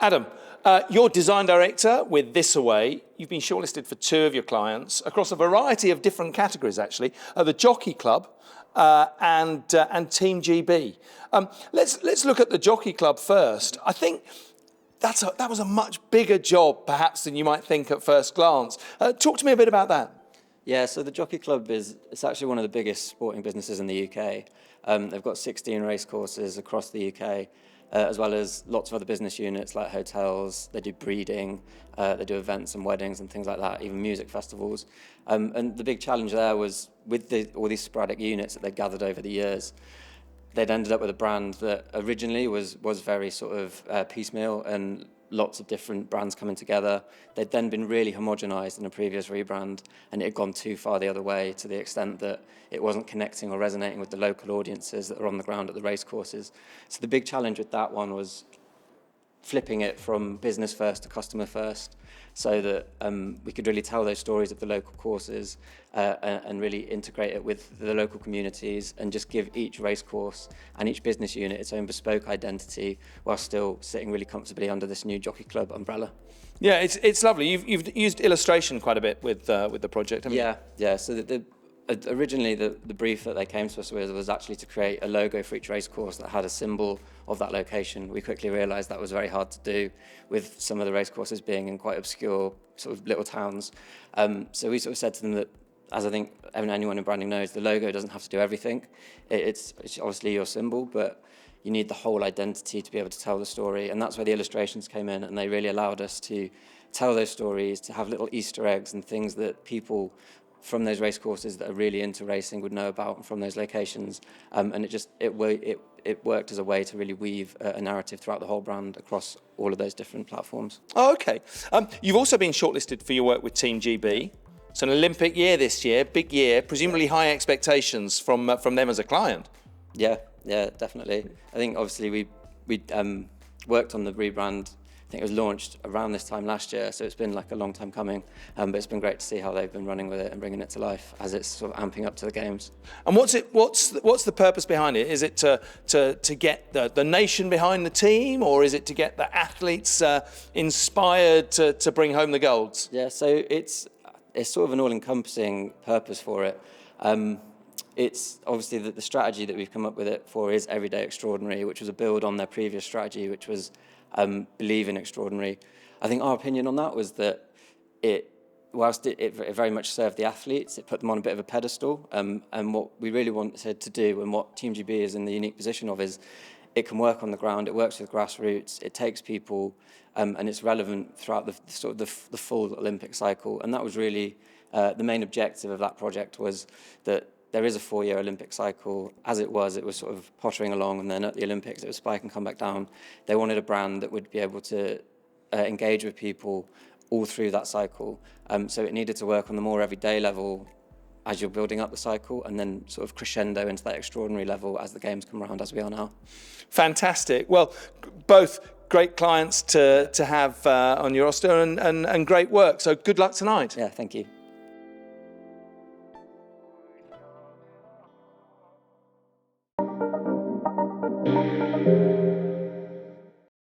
Adam, you're design director with Thisaway. You've been shortlisted for 2 of your clients across a variety of different categories, actually. The Jockey Club and Team GB. Let's look at the Jockey Club first. I think that was a much bigger job, perhaps, than you might think at first glance. Talk to me a bit about that. Yeah, so the Jockey Club it's actually one of the biggest sporting businesses in the UK. They've got 16 racecourses across the UK, as well as lots of other business units like hotels. They do breeding, they do events and weddings and things like that, even music festivals. And the big challenge there was with all these sporadic units that they gathered over the years, they'd ended up with a brand that originally was very sort of piecemeal and lots of different brands coming together. They'd then been really homogenised in a previous rebrand, and it had gone too far the other way to the extent that it wasn't connecting or resonating with the local audiences that are on the ground at the racecourses. So the big challenge with that one was flipping it from business first to customer first, so that we could really tell those stories of the local courses and really integrate it with the local communities and just give each racecourse and each business unit its own bespoke identity while still sitting really comfortably under this new Jockey Club umbrella. Yeah, it's lovely. You've used illustration quite a bit with the project, haven't you? Yeah. So originally the brief that they came to us with was actually to create a logo for each racecourse that had a symbol of that location. We quickly realised that was very hard to do with some of the racecourses being in quite obscure sort of little towns. So we sort of said to them that, as I think anyone in branding knows, the logo doesn't have to do everything. It's obviously your symbol, but you need the whole identity to be able to tell the story. And that's where the illustrations came in, and they really allowed us to tell those stories, to have little Easter eggs and things that people from those racecourses that are really into racing would know about from those locations. And it worked as a way to really weave a narrative throughout the whole brand across all of those different platforms. Oh, okay. You've also been shortlisted for your work with Team GB. It's an Olympic year this year, big year, presumably high expectations from them as a client. Yeah, definitely. I think obviously we worked on the rebrand. I think it was launched around this time last year, so it's been like a long time coming. But it's been great to see how they've been running with it and bringing it to life as it's sort of amping up to the games. And what's the purpose behind it? Is it to get the nation behind the team, or is it to get the athletes inspired to bring home the golds? Yeah, so it's sort of an all-encompassing purpose for it. It's obviously the strategy that we've come up with it for is Everyday Extraordinary, which was a build on their previous strategy, which was Believe in Extraordinary. I think our opinion on that was that whilst it very much served the athletes, it put them on a bit of a pedestal. And what we really wanted to do, and what Team GB is in the unique position of, is it can work on the ground, it works with grassroots, it takes people, and it's relevant throughout the full Olympic cycle. And that was really the main objective of that project, was that there is a 4-year Olympic cycle. As it was sort of pottering along, and then at the Olympics it would spike and come back down. They wanted a brand that would be able to engage with people all through that cycle. So it needed to work on the more everyday level as you're building up the cycle, and then sort of crescendo into that extraordinary level as the games come around, as we are now. Fantastic. Well, both great clients to have on your roster, and great work. So good luck tonight. Yeah, thank you.